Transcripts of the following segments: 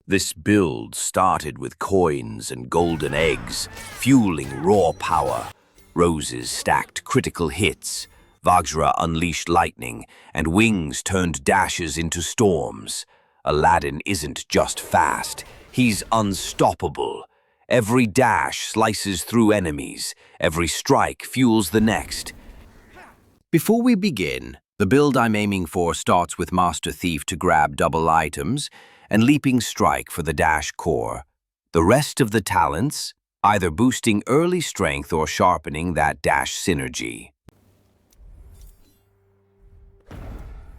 This build started with coins and golden eggs, fueling raw power. Roses stacked critical hits, Vajra unleashed lightning, and wings turned dashes into storms. Aladdin isn't just fast, he's unstoppable. Every dash slices through enemies, every strike fuels the next. Before we begin, the build I'm aiming for starts with Master Thief to grab double items and Leaping Strike for the dash core. The rest of the talents, either boosting early strength or sharpening that dash synergy.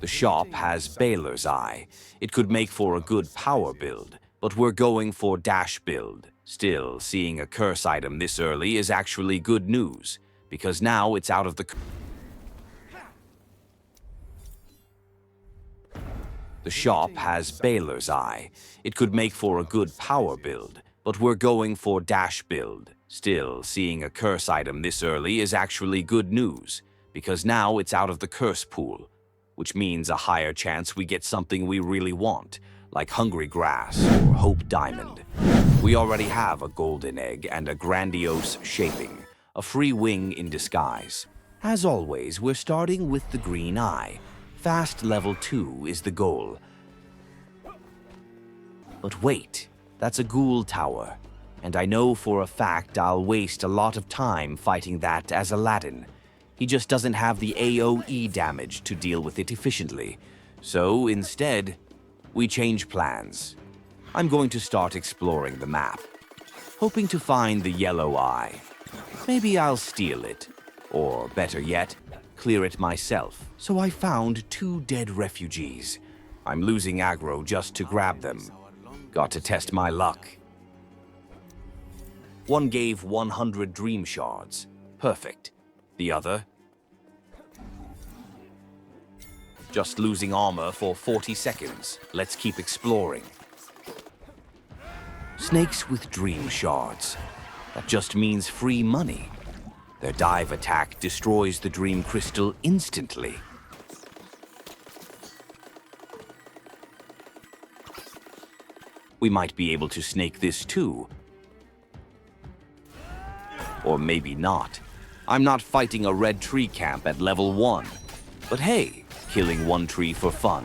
The shop has Baler's Eye. It could make for a good power build, but we're going for dash build. Still, seeing a curse item this early is actually good news, because now it's out of the... The shop has Baler's Eye. It could make for a good power build, but we're going for dash build. Still, seeing a curse item this early is actually good news, because now it's out of the curse pool, which means a higher chance we get something we really want, like Hungry Grass or Hope Diamond. We already have a golden egg and a grandiose shaping, a free wing in disguise. As always, we're starting with the green eye. Fast level 2 is the goal. But wait, that's a ghoul tower, and I know for a fact I'll waste a lot of time fighting that as Aladdin. He just doesn't have the AoE damage to deal with it efficiently. So instead, we change plans. I'm going to start exploring the map, hoping to find the yellow eye. Maybe I'll steal it, or better yet, clear it myself. So I found 2 dead refugees. I'm losing aggro just to grab them. Got to test my luck. One gave 100 dream shards. Perfect. The other? Just losing armor for 40 seconds. Let's keep exploring. Snakes with dream shards. That just means free money. Their dive attack destroys the dream crystal instantly. We might be able to snake this too. Or maybe not. I'm not fighting a red tree camp at level 1. But hey, killing one tree for fun.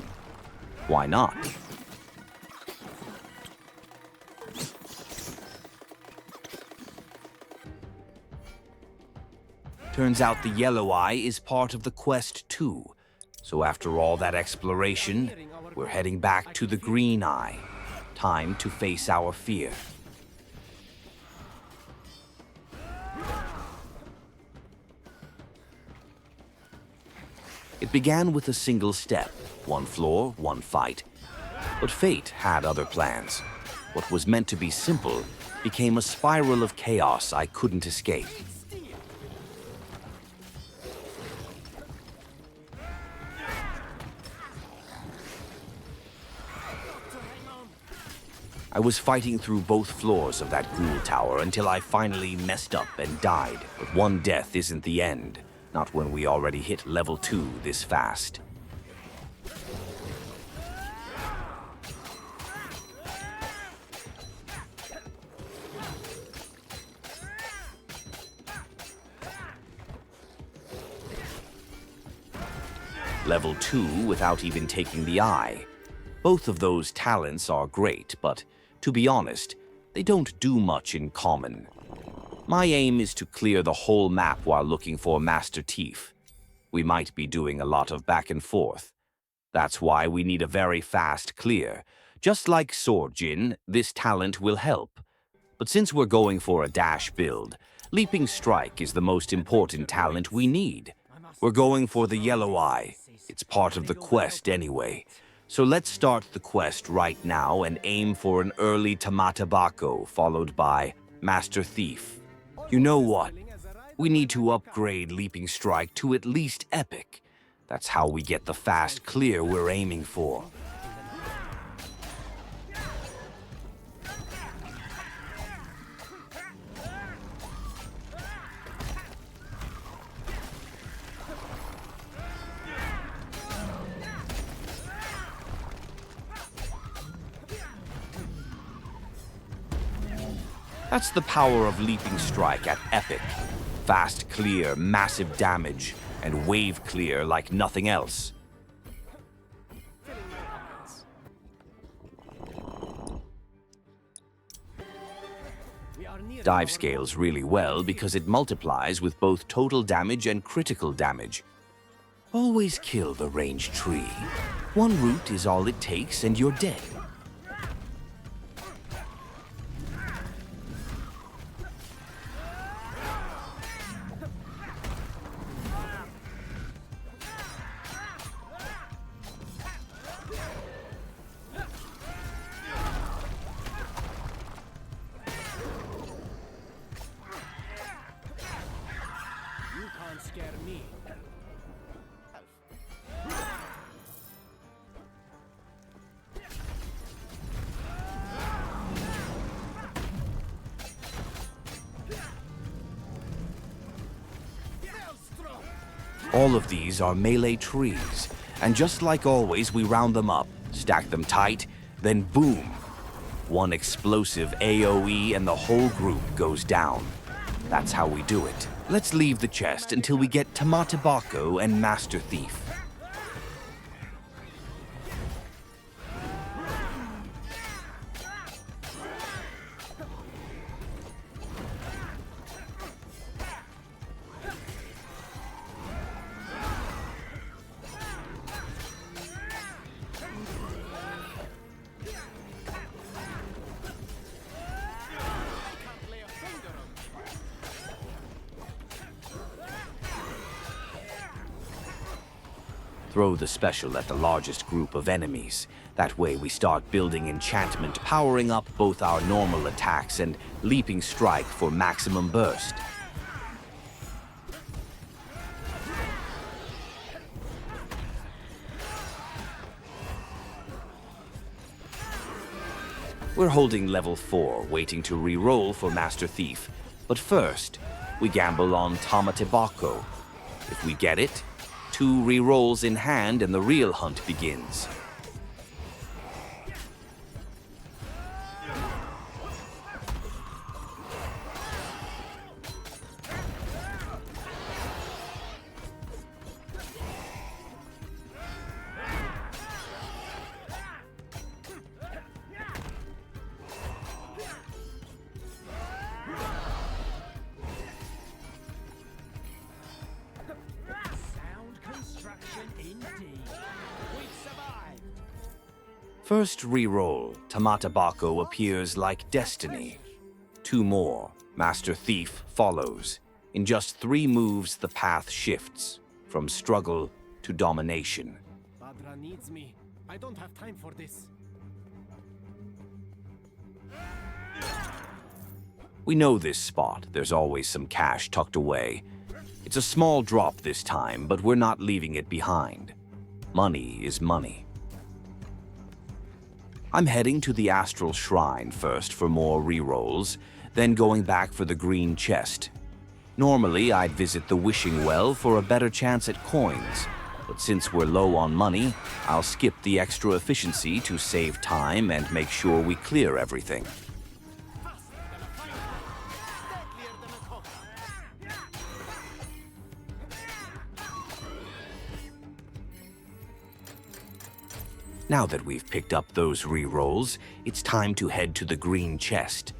Why not? Turns out the yellow eye is part of the quest too. So after all that exploration, we're heading back to the green eye. Time to face our fear. It began with a single step, 1 floor, 1 fight. But fate had other plans. What was meant to be simple became a spiral of chaos I couldn't escape. I was fighting through both floors of that ghoul tower until I finally messed up and died. But one death isn't the end. Not when we already hit level 2 this fast. Level 2 without even taking the eye. Both of those talents are great, but to be honest, they don't do much in common. My aim is to clear the whole map while looking for Master Thief. We might be doing a lot of back and forth. That's why we need a very fast clear. Just like Sword Jin, this talent will help. But since we're going for a dash build, Leaping Strike is the most important talent we need. We're going for the yellow eye. It's part of the quest anyway. So let's start the quest right now and aim for an early Tamatabako followed by Master Thief. You know what? We need to upgrade Leaping Strike to at least Epic. That's how we get the fast clear we're aiming for. That's the power of Leaping Strike at Epic. Fast clear, massive damage, and wave clear like nothing else. Dive scales really well because it multiplies with both total damage and critical damage. Always kill the ranged tree. One root is all it takes and you're dead. All of these are melee trees, and just like always, we round them up, stack them tight, then boom! One explosive AoE and the whole group goes down. That's how we do it. Let's leave the chest until we get Tamatibako and Master Thief. Throw the special at the largest group of enemies. That way we start building enchantment, powering up both our normal attacks and Leaping Strike for maximum burst. We're holding level 4, waiting to re-roll for Master Thief. But first, we gamble on Tamatibako. If we get it, 2 re-rolls in hand and the real hunt begins. First re-roll, Tamatibako appears like destiny. 2 more, Master Thief follows. In just 3 moves, the path shifts, from struggle to domination. Vajra needs me. I don't have time for this. We know this spot. There's always some cash tucked away. It's a small drop this time, but we're not leaving it behind. Money is money. I'm heading to the Astral Shrine first for more re-rolls, then going back for the green chest. Normally, I'd visit the Wishing Well for a better chance at coins, but since we're low on money, I'll skip the extra efficiency to save time and make sure we clear everything. Now that we've picked up those re-rolls, it's time to head to the green chest.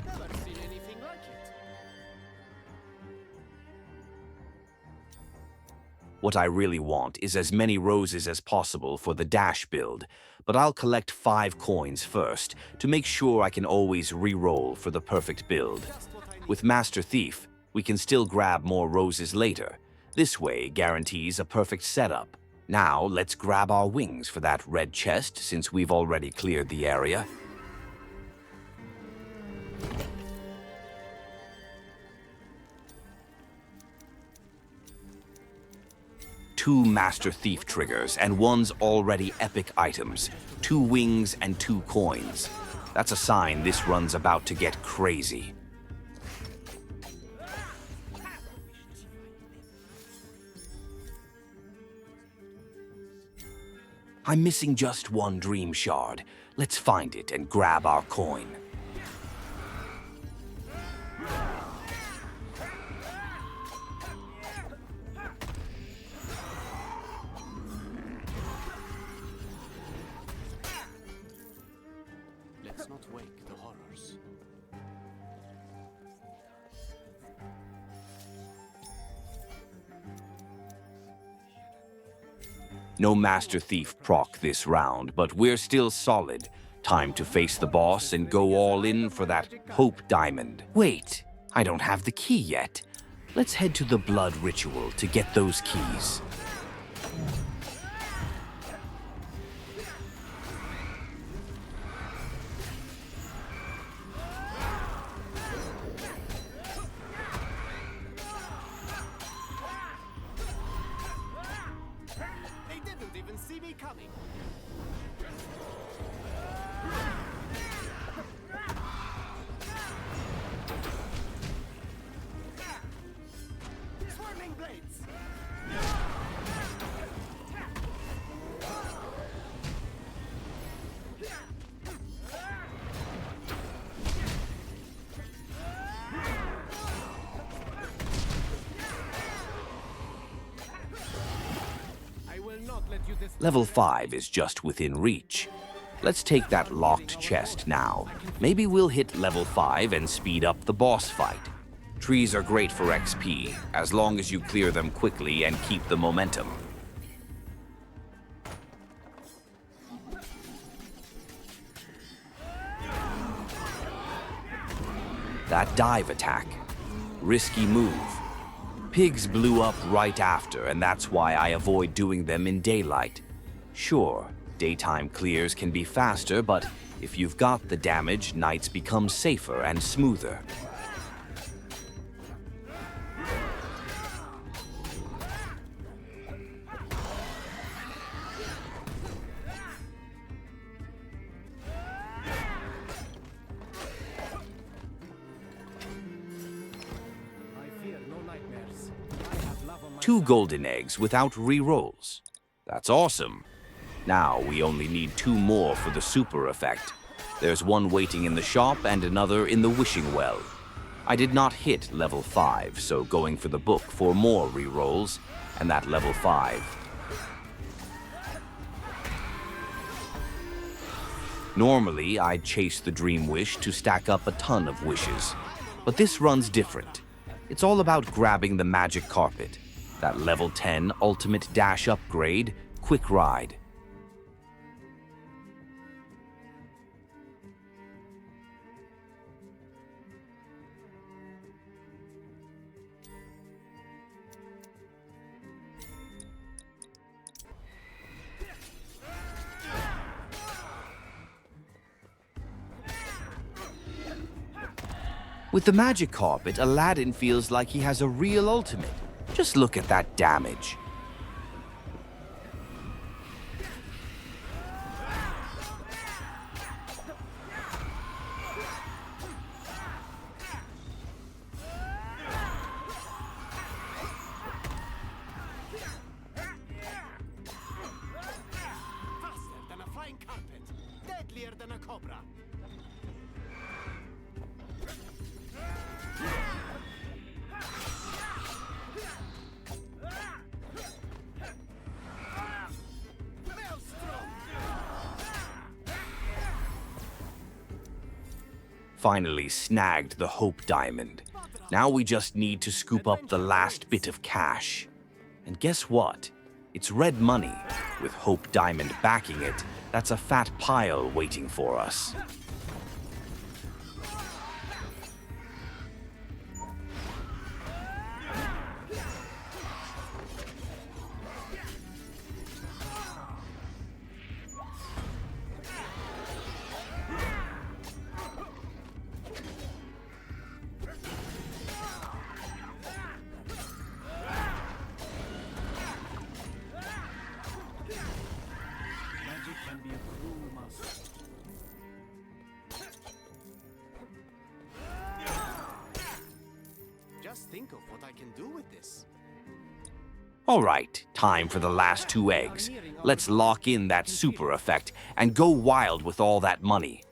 Never seen anything like it. What I really want is as many roses as possible for the dash build, but I'll collect 5 coins first to make sure I can always re-roll for the perfect build. With Master Thief, we can still grab more roses later. This way guarantees a perfect setup. Now let's grab our wings for that red chest since we've already cleared the area. Two Master Thief triggers and one's already epic items, 2 wings and 2 coins. That's a sign this run's about to get crazy. I'm missing just one dream shard. Let's find it and grab our coin. Let's not wake the horrors. No Master Thief proc this round, but we're still solid. Time to face the boss and go all in for that Hope Diamond. Wait, I don't have the key yet. Let's head to the blood ritual to get those keys. They didn't even see me coming. Swarming blades. I will not let you destroy. Level 5 is just within reach. Let's take that locked chest now. Maybe we'll hit level 5 and speed up the boss fight. Trees are great for XP, as long as you clear them quickly and keep the momentum. That dive attack. Risky move. Pigs blew up right after, and that's why I avoid doing them in daylight. Sure, daytime clears can be faster, but if you've got the damage, nights become safer and smoother. I fear no nightmares. I have love on my 2 side. golden eggs without re-rolls. That's awesome. Now we only need 2 more for the super effect. There's one waiting in the shop and another in the wishing well. I did not hit level 5, so going for the book for more re-rolls, and that level 5. Normally, I'd chase the dream wish to stack up a ton of wishes, but this run's different. It's all about grabbing the magic carpet, that level 10 ultimate dash upgrade, quick ride. With the magic carpet, Aladdin feels like he has a real ultimate. Just look at that damage. Faster than a flying carpet. Deadlier than a cobra. Maelstrom. Finally snagged the Hope Diamond. Now we just need to scoop up the last bit of cash. And guess what? It's red money. With Hope Diamond backing it, that's a fat pile waiting for us. Magic can be a cruel master. think of what I can do with this. All right, time for the last 2 eggs. Let's lock in that super effect and go wild with all that money.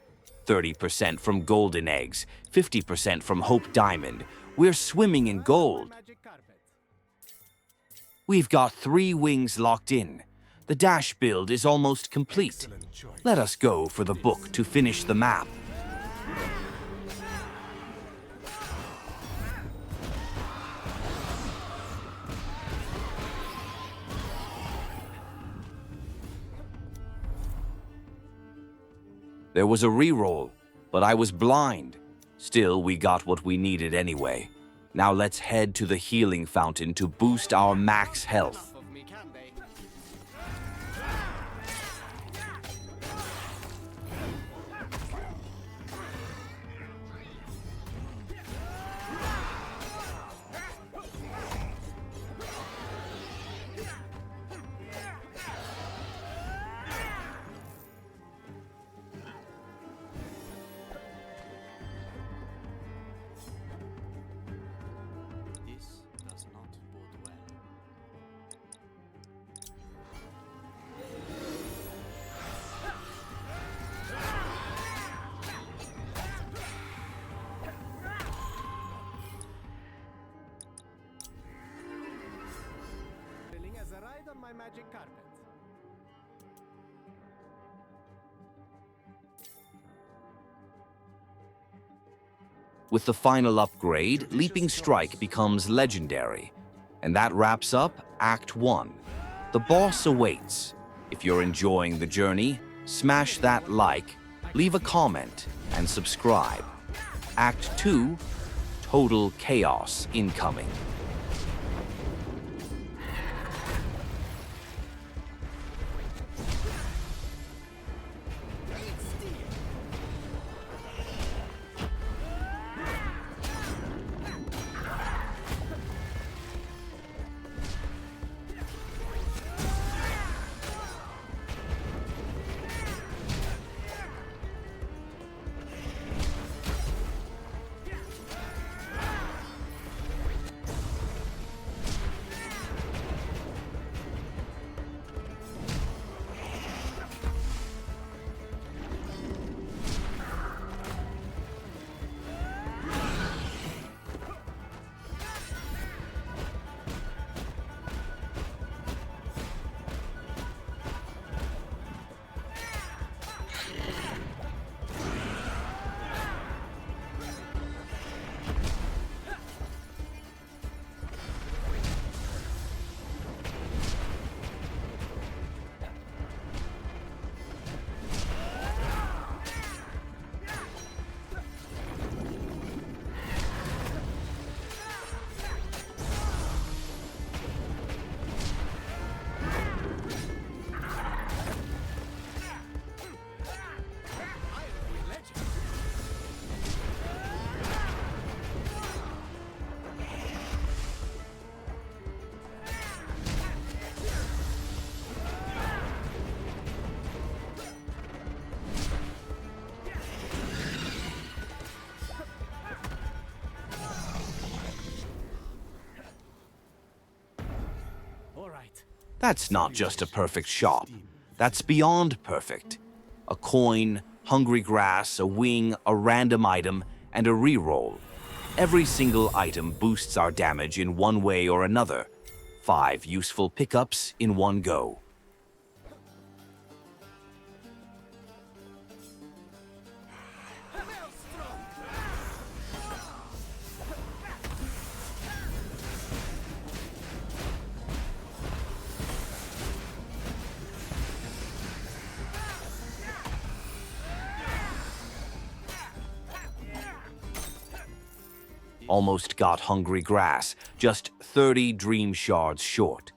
30% from golden eggs, 50% from Hope Diamond. We're swimming in gold. Magic carpet. We've got 3 wings locked in. The dash build is almost complete. Let us go for the book to finish the map. There was a reroll, but I was blind. Still, we got what we needed anyway. Now let's head to the healing fountain to boost our max health. Of me, can they? This does not bode well. Feeling as a ride on my magic carpet. With the final upgrade, Leaping Strike becomes legendary. And that wraps up Act 1. The boss awaits. If you're enjoying the journey, smash that like, leave a comment, and subscribe. Act 2, Total Chaos incoming. That's not just a perfect shop. That's beyond perfect. A coin, hungry grass, a wing, a random item, and a reroll. Every single item boosts our damage in one way or another. 5 useful pickups in one go. Almost got hungry grass, just 30 dream shards short.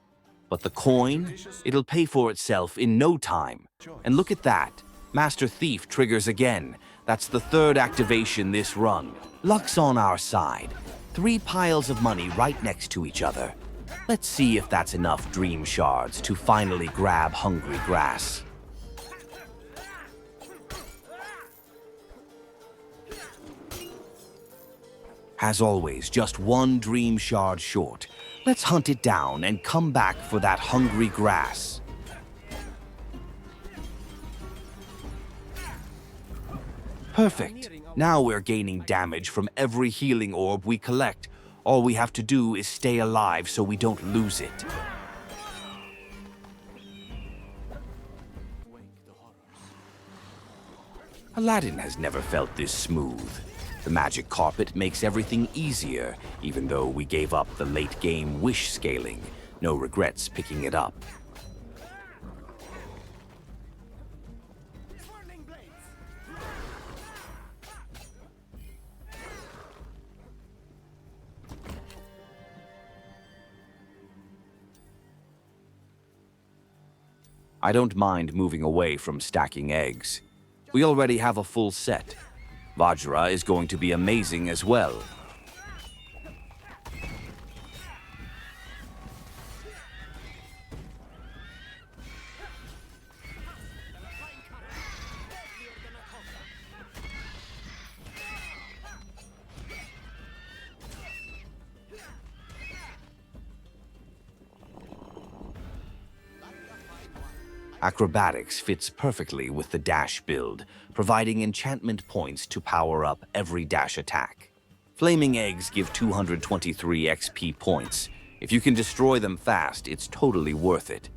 But the coin, it'll pay for itself in no time. And look at that, Master Thief triggers again. That's the 3rd activation this run. Luck's on our side. 3 piles of money right next to each other. Let's see if that's enough dream shards to finally grab hungry grass. As always, just one dream shard short. Let's hunt it down and come back for that hungry grass. Perfect. Now we're gaining damage from every healing orb we collect. All we have to do is stay alive so we don't lose it. Aladdin has never felt this smooth. The magic carpet makes everything easier, even though we gave up the late-game wish scaling. No regrets picking it up. I don't mind moving away from stacking eggs. We already have a full set. Vajra is going to be amazing as well. Acrobatics fits perfectly with the dash build, providing enchantment points to power up every dash attack. Flaming eggs give 223 XP points. If you can destroy them fast, it's totally worth it.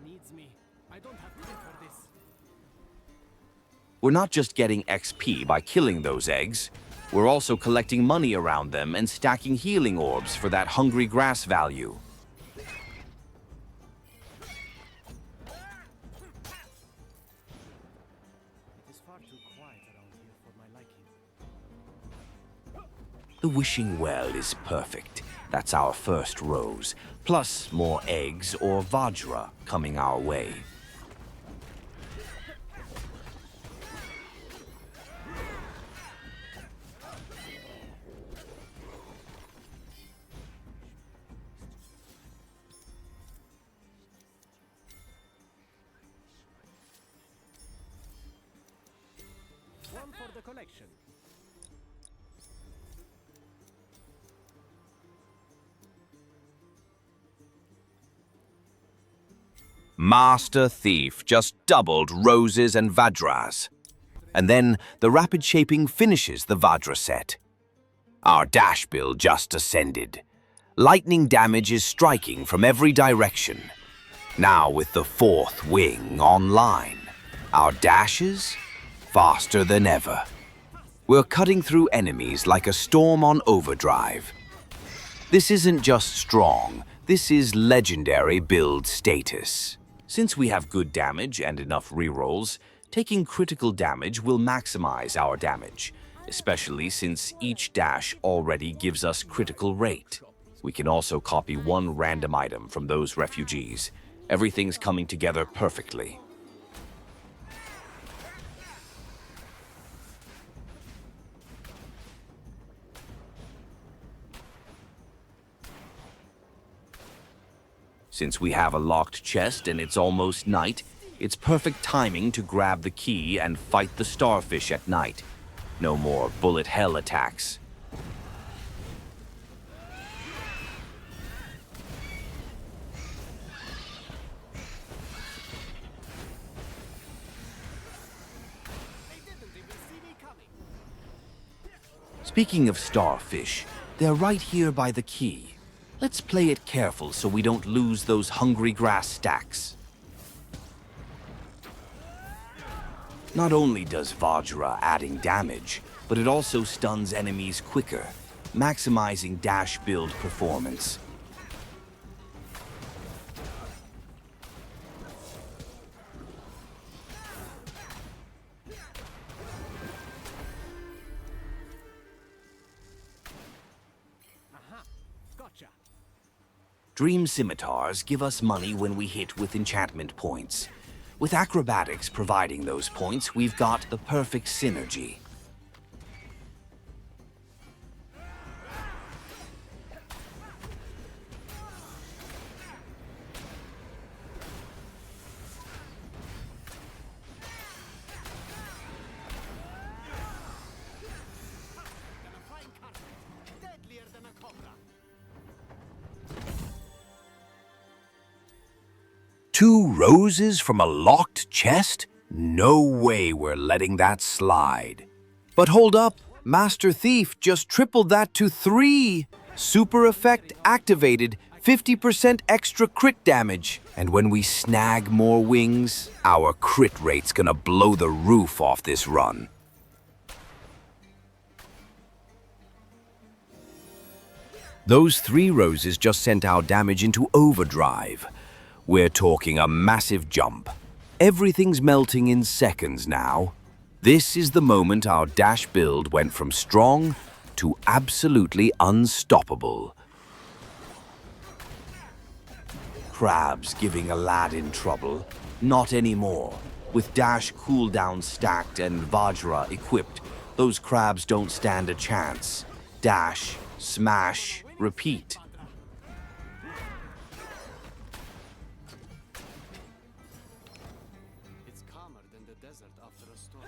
Needs me. I don't have time for this. We're not just getting XP by killing those eggs. We're also collecting money around them and stacking healing orbs for that hungry grass value. It is far too quiet around here for my liking. The wishing well is perfect. That's our first rose, plus more eggs or Vajra coming our way. One for the collection. Master Thief just doubled roses and Vajras. And then the rapid shaping finishes the Vajra set. Our dash build just ascended. Lightning damage is striking from every direction. Now with the fourth wing online, our dashes faster than ever. We're cutting through enemies like a storm on overdrive. This isn't just strong, this is legendary build status. Since we have good damage and enough rerolls, taking critical damage will maximize our damage, especially since each dash already gives us critical rate. We can also copy one random item from those refugees. Everything's coming together perfectly. Since we have a locked chest and it's almost night, it's perfect timing to grab the key and fight the starfish at night. No more bullet hell attacks. Speaking of starfish, they're right here by the key. Let's play it careful so we don't lose those hungry grass stacks. Not only does Vajra adding damage, but it also stuns enemies quicker. maximizing dash build performance. Aha! Gotcha! Dream scimitars give us money when we hit with enchantment points. With acrobatics providing those points, we've got the perfect synergy. Two roses from a locked chest? No way we're letting that slide. But hold up, Master Thief just tripled that to 3. Super effect activated, 50% extra crit damage. And when we snag more wings, our crit rate's gonna blow the roof off this run. Those 3 roses just sent our damage into overdrive. We're talking a massive jump. Everything's melting in seconds now. This is the moment our dash build went from strong to absolutely unstoppable. Crabs giving Aladdin trouble? Not anymore. With dash cooldown stacked and Vajra equipped, those crabs don't stand a chance. Dash, smash, repeat. It's calmer than the desert after a storm.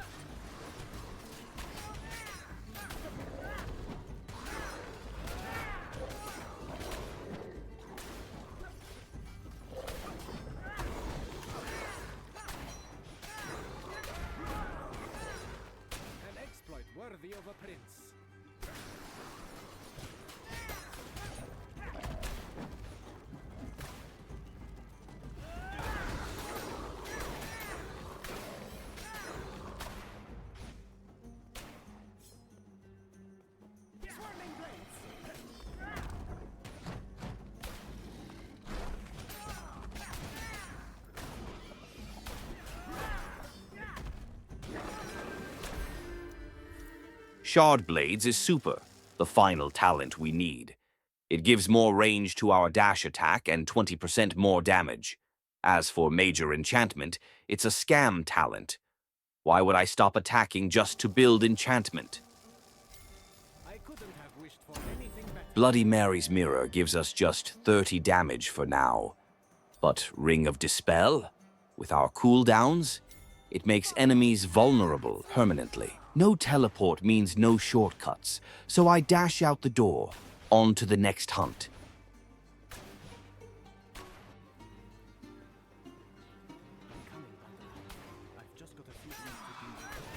An exploit worthy of a prince. Shard Blades is super, the final talent we need. It gives more range to our dash attack and 20% more damage. As for Major Enchantment, it's a scam talent. Why would I stop attacking just to build enchantment? I couldn't have wished for anything better. Bloody Mary's Mirror gives us just 30 damage for now. But Ring of Dispel? With our cooldowns? It makes enemies vulnerable permanently. No teleport means no shortcuts, so I dash out the door, on to the next hunt. Coming, Vajra. I've just got a few things to do.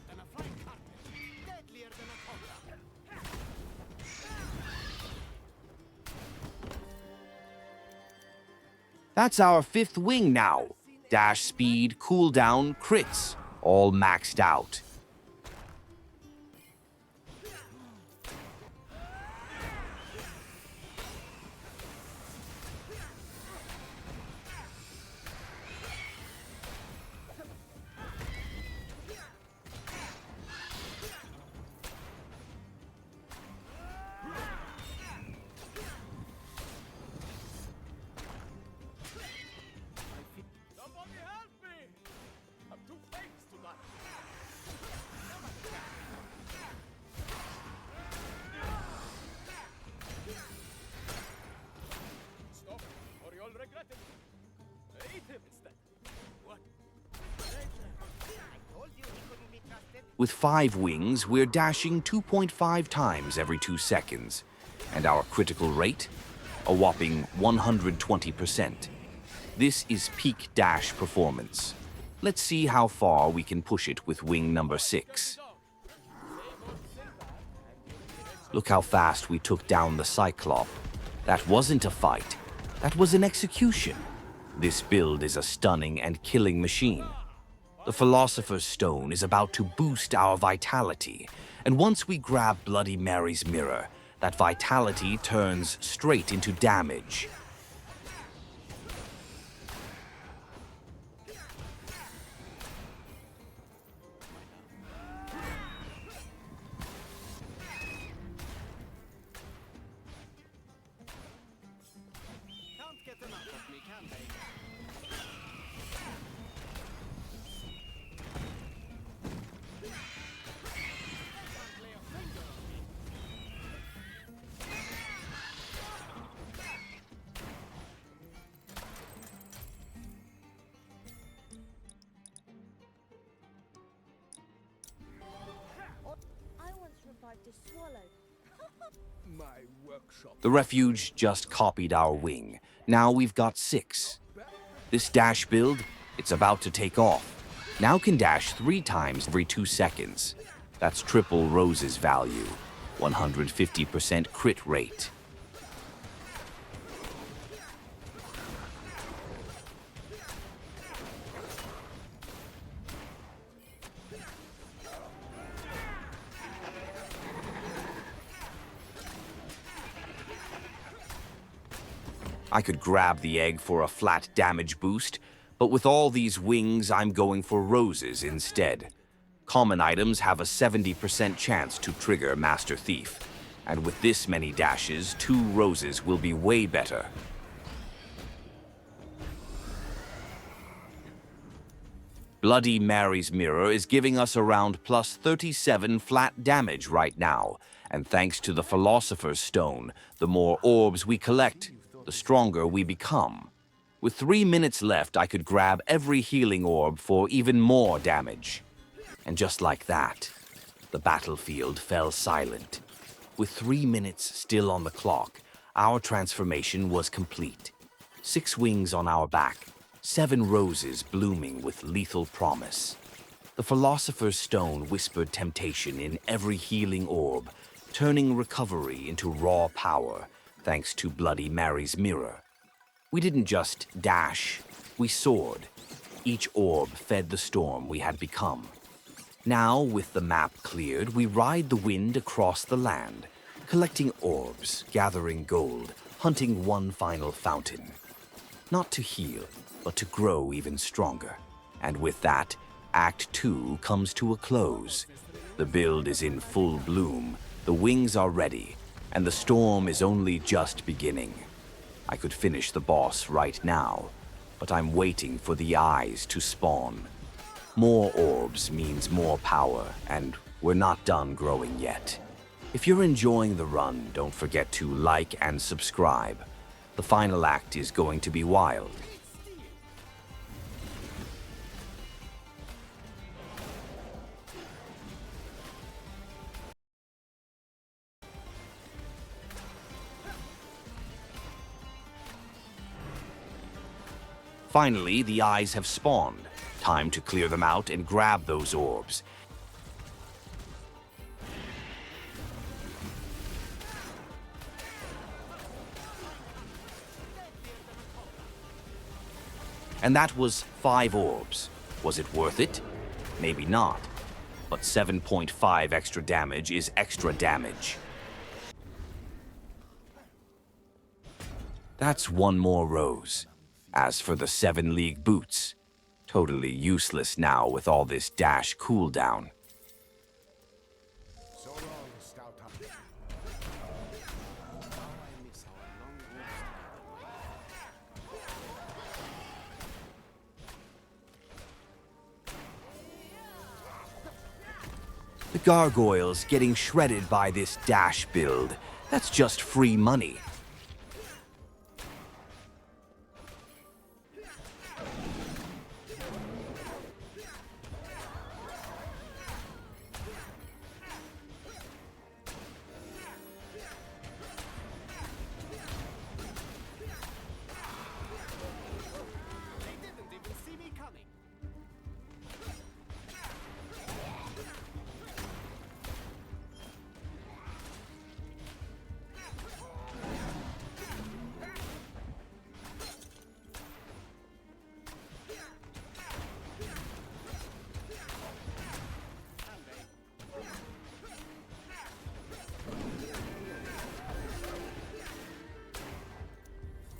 Than a flying carpet, deadlier than a cobra. That's our 5th wing now. Dash speed, cooldown, crits, all maxed out. Somebody help me! I'm too famous tonight. Stop, or you'll regret it. Eat him instead. What? I told you he couldn't be trusted. With 5 wings, we're dashing 2.5 times every 2 seconds. And our critical rate? A whopping 120%. This is peak dash performance. Let's see how far we can push it with wing number 6. Look how fast we took down the Cyclop. That wasn't a fight. That was an execution. This build is a stunning and killing machine. The Philosopher's Stone is about to boost our vitality, and once we grab Bloody Mary's mirror, that vitality turns straight into damage. Can't get enough of me, can they? I once revived a swallow. My workshop. The refuge just copied our wing. Now we've got 6. This dash build, it's about to take off. Now can dash 3 times every 2 seconds. That's triple Rose's value. 150% crit rate. I could grab the egg for a flat damage boost, but with all these wings, I'm going for roses instead. Common items have a 70% chance to trigger Master Thief, and with this many dashes, 2 roses will be way better. Bloody Mary's mirror is giving us around plus 37 flat damage right now, and thanks to the Philosopher's Stone, the more orbs we collect, the stronger we become. With 3 minutes left, I could grab every healing orb for even more damage. And just like that, the battlefield fell silent. With 3 minutes still on the clock, our transformation was complete. 6 wings on our back, 7 roses blooming with lethal promise. The Philosopher's Stone whispered temptation in every healing orb, turning recovery into raw power, thanks to Bloody Mary's mirror. We didn't just dash, we soared. Each orb fed the storm we had become. Now, with the map cleared, we ride the wind across the land, collecting orbs, gathering gold, hunting one final fountain. Not to heal, but to grow even stronger. And with that, Act 2 comes to a close. The build is in full bloom, the wings are ready, and the storm is only just beginning. I could finish the boss right now, but I'm waiting for the eyes to spawn. More orbs means more power, and we're not done growing yet. If you're enjoying the run, don't forget to like and subscribe. The final act is going to be wild. Finally, the eyes have spawned. Time to clear them out and grab those orbs. And that was 5 orbs. Was it worth it? Maybe not. But 7.5 extra damage is extra damage. That's 1 more rose. As for the 7 league boots, totally useless now with all this dash cooldown. So long, stout heart. I miss our long walks. The gargoyles getting shredded by this dash build. That's just free money. They didn't even see me coming.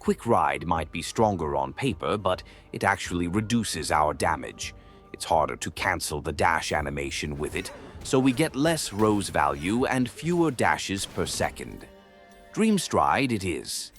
Quick Ride might be stronger on paper, but it actually reduces our damage. It's harder to cancel the dash animation with it, so we get less rose value and fewer dashes per second. Dream Stride it is.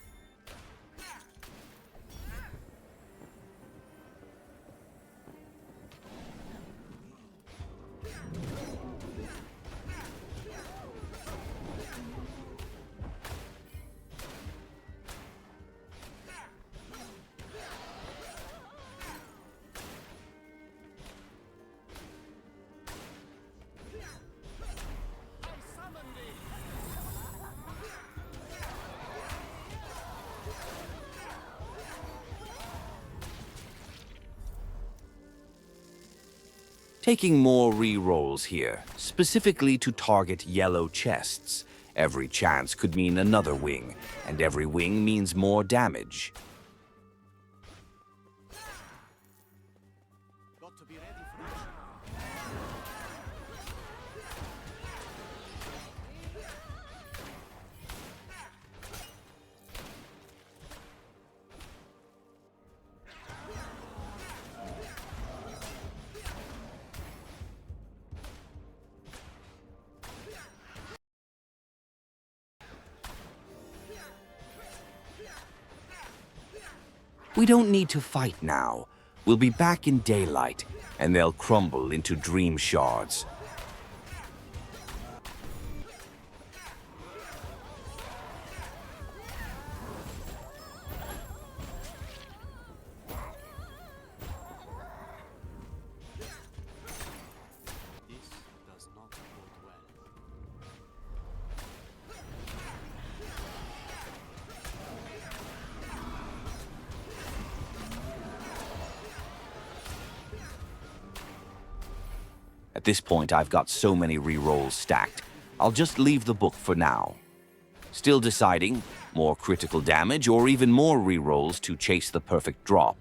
Taking more re-rolls here, specifically to target yellow chests. Every chance could mean another wing, and every wing means more damage. Got to be ready for action. We don't need to fight now. We'll be back in daylight, and they'll crumble into dream shards. This does not bode well. At this point, I've got so many re-rolls stacked. I'll just leave the book for now. Still deciding, more critical damage or even more re-rolls to chase the perfect drop.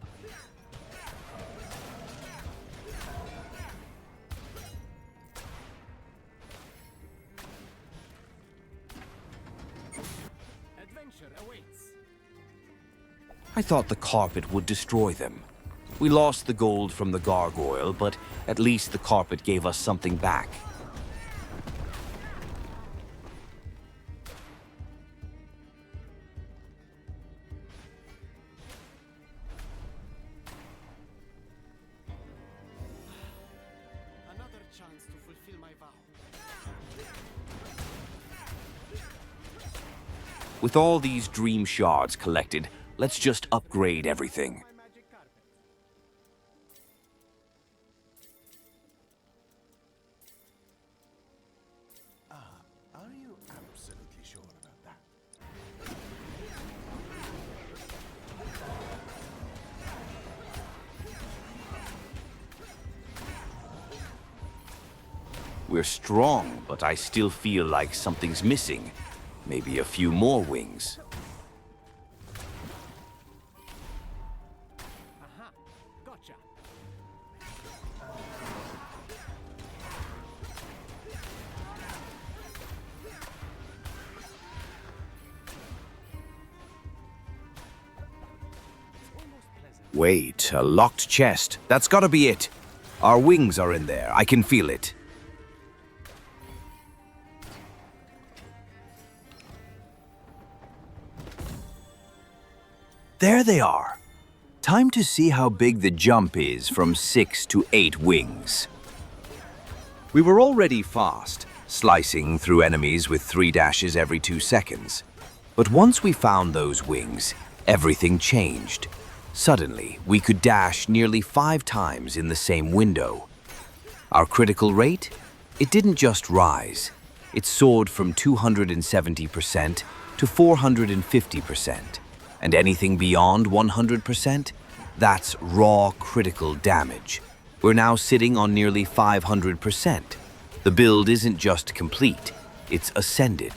Adventure awaits. I thought the carpet would destroy them. We lost the gold from the gargoyle, but at least the carpet gave us something back. Another chance to fulfill my vow. With all these dream shards collected, let's just upgrade everything. My magic carpet. Are you absolutely sure about that? We're strong, but I still feel like something's missing. Maybe a few more wings. Aha, gotcha. Wait, a locked chest. That's gotta be it. Our wings are in there. I can feel it. There they are. Time to see how big the jump is from 6 to 8 wings. We were already fast, slicing through enemies with 3 dashes every 2 seconds. But once we found those wings, everything changed. Suddenly, we could dash nearly 5 times in the same window. Our critical rate? It didn't just rise. It soared from 270% to 450%. And anything beyond 100%? That's raw critical damage. We're now sitting on nearly 500%. The build isn't just complete, it's ascended.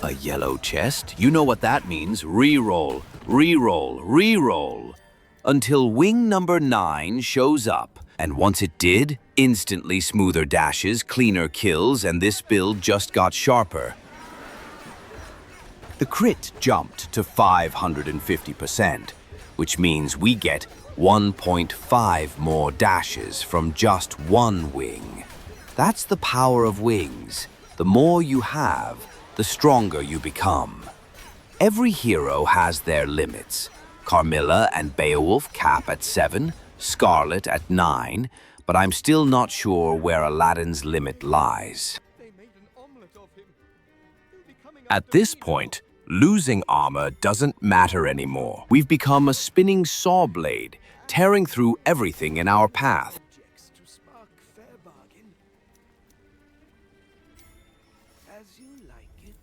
A yellow chest? You know what that means. Reroll, reroll, reroll. until wing number 9 shows up. And once it did, instantly smoother dashes, cleaner kills, and this build just got sharper. The crit jumped to 550%, which means we get 1.5 more dashes from just one wing. That's the power of wings. The more you have, the stronger you become. Every hero has their limits. Carmilla and Beowulf cap at 7, Scarlet at 9, but I'm still not sure where Aladdin's limit lies. They made an omelet of him. He'll be coming At after this me. point, losing armor doesn't matter anymore. We've become a spinning saw blade, tearing through everything in our path. Objects to spark fair bargain. As you like it,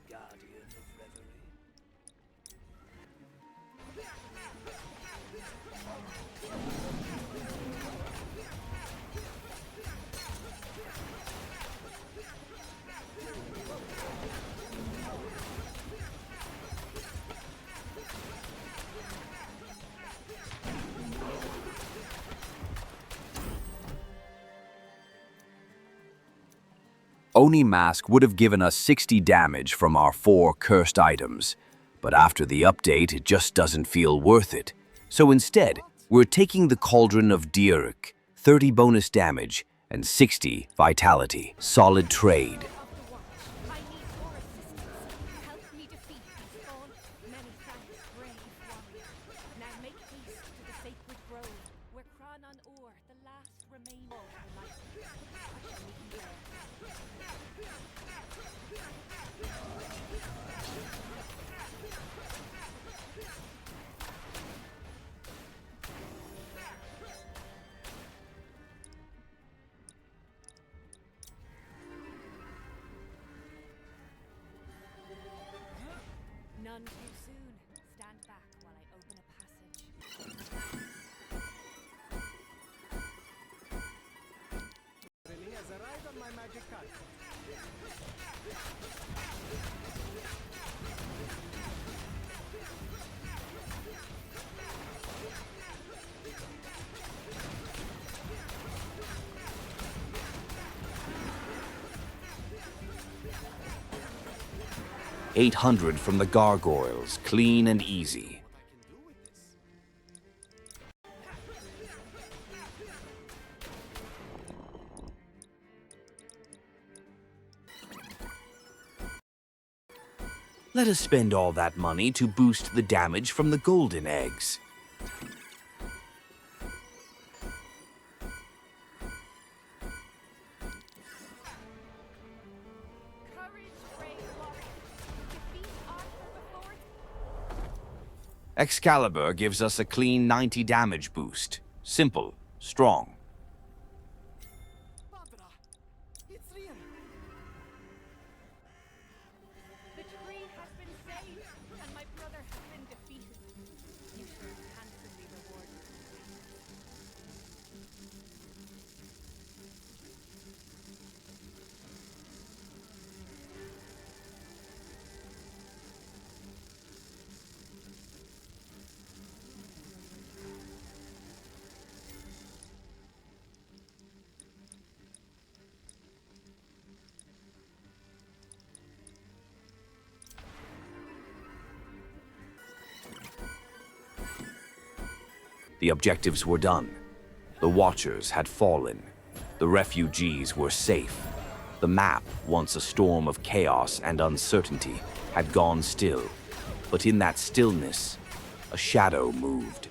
guardian of reverie. Oni Mask would have given us 60 damage from our 4 cursed items, but after the update it just doesn't feel worth it. So instead, we're taking the Cauldron of Diarc, 30 bonus damage and 60 vitality. Solid trade. I need your assistance. Help me defeat these fallen. Many thanks, brave warrior. Now make haste to the sacred grove, where Cranan Or, the last remaining of the light. I shall meet you there. None too soon. Stand back while I open a passage. Really has arrived on my magic card. 800 from the gargoyles, clean and easy. Let us spend all that money to boost the damage from the golden eggs. Courage, brave warrior. Defeat Arthur before Excalibur gives us a clean 90 damage boost. Simple, strong. Vajra! It's real! the tree has been saved, and my brother has been defeated. You shall be handsomely rewarded. The objectives were done. The Watchers had fallen. The refugees were safe. The map, once a storm of chaos and uncertainty, had gone still. But in that stillness, a shadow moved.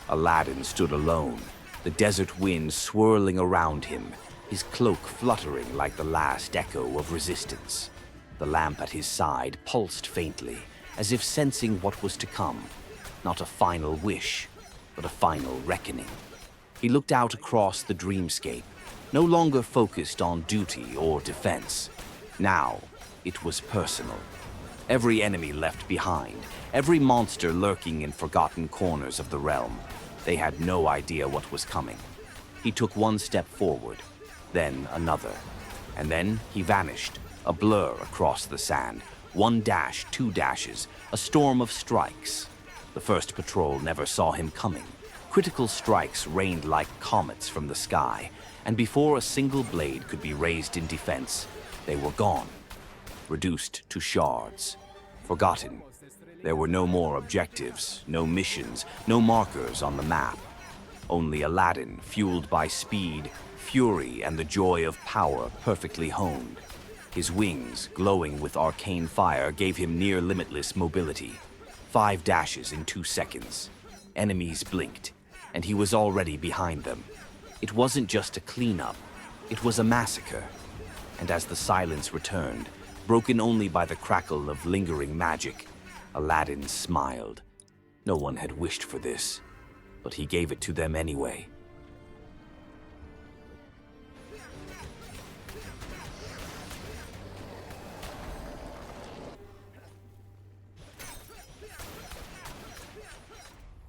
Aladdin stood alone, the desert wind swirling around him, his cloak fluttering like the last echo of resistance. The lamp at his side pulsed faintly, as if sensing what was to come. Not a final wish, but a final reckoning. He looked out across the dreamscape, no longer focused on duty or defense. Now, it was personal. Every enemy left behind, every monster lurking in forgotten corners of the realm. They had no idea what was coming. He took one step forward, then another. And then he vanished, a blur across the sand. 1 dash, 2 dashes, a storm of strikes. The first patrol never saw him coming. Critical strikes rained like comets from the sky, and before a single blade could be raised in defense, they were gone, reduced to shards, forgotten. There were no more objectives, no missions, no markers on the map. Only Aladdin, fueled by speed, fury, and the joy of power perfectly honed. His wings, glowing with arcane fire, gave him near-limitless mobility. 5 dashes in 2 seconds. Enemies blinked, and he was already behind them. It wasn't just a cleanup, it was a massacre. And as the silence returned, broken only by the crackle of lingering magic, Aladdin smiled. No one had wished for this, but he gave it to them anyway.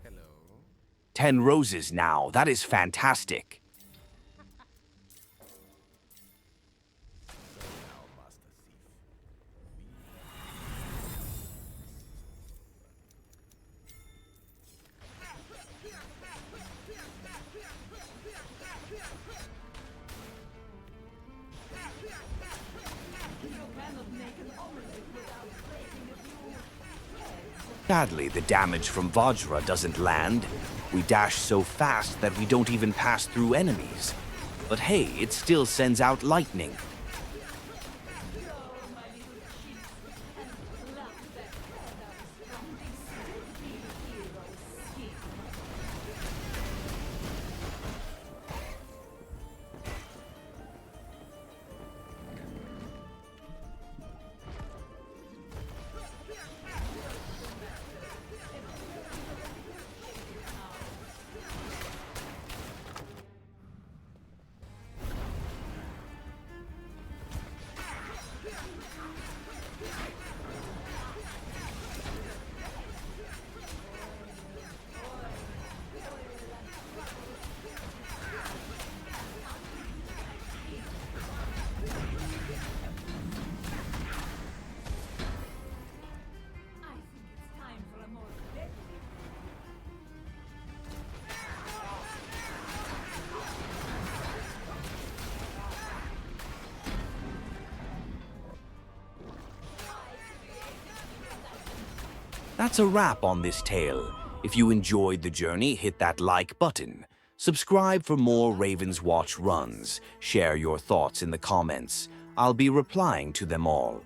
Hello. 10 roses now, that is fantastic. Now, Master Thief. Sadly, the damage from Vajra doesn't land. We dash so fast that we don't even pass through enemies. But hey, it still sends out lightning. That's a wrap on this tale. If you enjoyed the journey, hit that like button. Subscribe for more Ravenswatch runs. Share your thoughts in the comments. I'll be replying to them all.